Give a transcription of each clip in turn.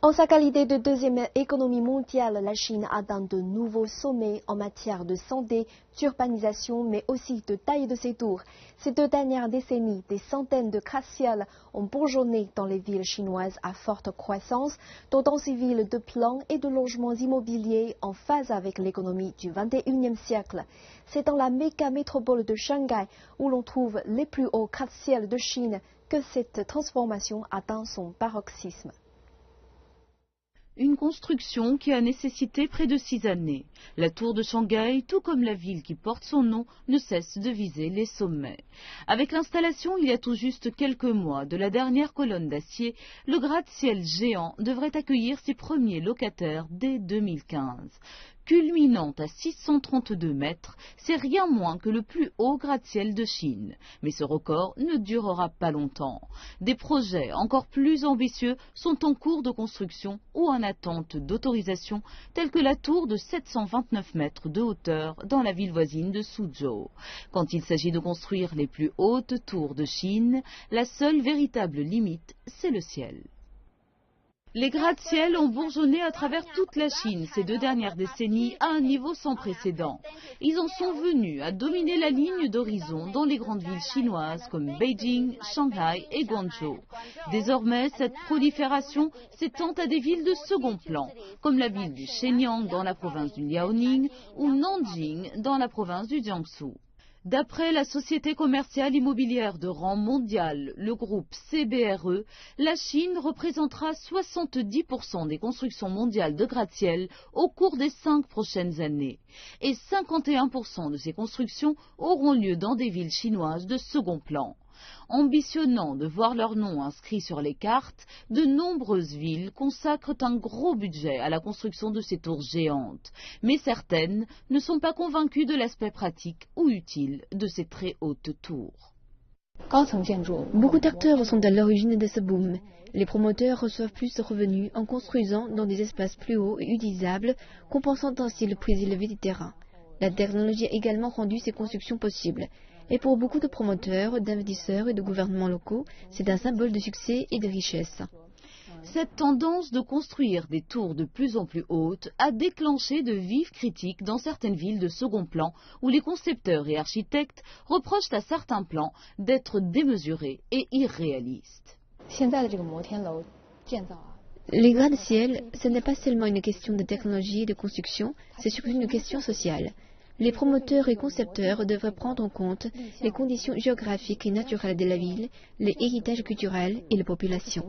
En sa qualité de deuxième économie mondiale, la Chine atteint de nouveaux sommets en matière de santé, d'urbanisation, mais aussi de taille de ses tours. Ces 2 dernières décennies, des centaines de gratte-ciel ont bourgeonné dans les villes chinoises à forte croissance, dont dans ces villes de plans et de logements immobiliers en phase avec l'économie du XXIe siècle. C'est dans la méga métropole de Shanghai, où l'on trouve les plus hauts gratte-ciel de Chine, que cette transformation atteint son paroxysme. Une construction qui a nécessité près de 6 années. La tour de Shanghai, tout comme la ville qui porte son nom, ne cesse de viser les sommets. Avec l'installation il y a tout juste quelques mois de la dernière colonne d'acier, le gratte-ciel géant devrait accueillir ses premiers locataires dès 2015. Culminant à 632 mètres, c'est rien moins que le plus haut gratte-ciel de Chine. Mais ce record ne durera pas longtemps. Des projets encore plus ambitieux sont en cours de construction ou en attente d'autorisation, tels que la tour de 729 mètres de hauteur dans la ville voisine de Suzhou. Quand il s'agit de construire les plus hautes tours de Chine, la seule véritable limite, c'est le ciel. Les gratte-ciel ont bourgeonné à travers toute la Chine ces 2 dernières décennies à un niveau sans précédent. Ils en sont venus à dominer la ligne d'horizon dans les grandes villes chinoises comme Beijing, Shanghai et Guangzhou. Désormais, cette prolifération s'étend à des villes de second plan, comme la ville du Shenyang dans la province du Liaoning ou Nanjing dans la province du Jiangsu. D'après la société commerciale immobilière de rang mondial, le groupe CBRE, la Chine représentera 70% des constructions mondiales de gratte-ciel au cours des 5 prochaines années. Et 51% de ces constructions auront lieu dans des villes chinoises de second plan. Ambitionnant de voir leur nom inscrit sur les cartes, de nombreuses villes consacrent un gros budget à la construction de ces tours géantes. Mais certaines ne sont pas convaincues de l'aspect pratique ou utile de ces très hautes tours. Beaucoup d'acteurs sont à l'origine de ce boom. Les promoteurs reçoivent plus de revenus en construisant dans des espaces plus hauts et utilisables, compensant ainsi le prix élevé du terrain. La technologie a également rendu ces constructions possibles. Et pour beaucoup de promoteurs, d'investisseurs et de gouvernements locaux, c'est un symbole de succès et de richesse. Cette tendance de construire des tours de plus en plus hautes a déclenché de vives critiques dans certaines villes de second plan où les concepteurs et architectes reprochent à certains plans d'être démesurés et irréalistes. Les gratte-ciel, ce n'est pas seulement une question de technologie et de construction, c'est surtout une question sociale. Les promoteurs et concepteurs devraient prendre en compte les conditions géographiques et naturelles de la ville, les héritages culturels et la population.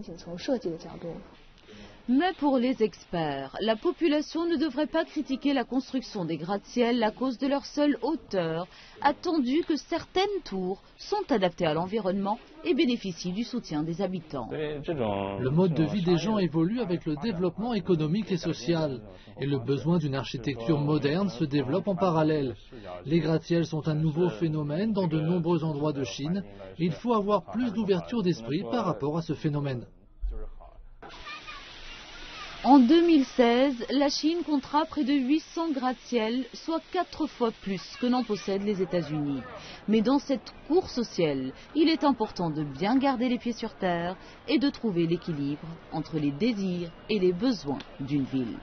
Mais pour les experts, la population ne devrait pas critiquer la construction des gratte-ciel à cause de leur seule hauteur, attendu que certaines tours sont adaptées à l'environnement et bénéficient du soutien des habitants. Le mode de vie des gens évolue avec le développement économique et social, et le besoin d'une architecture moderne se développe en parallèle. Les gratte-ciel sont un nouveau phénomène dans de nombreux endroits de Chine, et il faut avoir plus d'ouverture d'esprit par rapport à ce phénomène. En 2016, la Chine comptera près de 800 gratte-ciel, soit 4 fois plus que n'en possèdent les États-Unis. Mais dans cette course au ciel, il est important de bien garder les pieds sur terre et de trouver l'équilibre entre les désirs et les besoins d'une ville.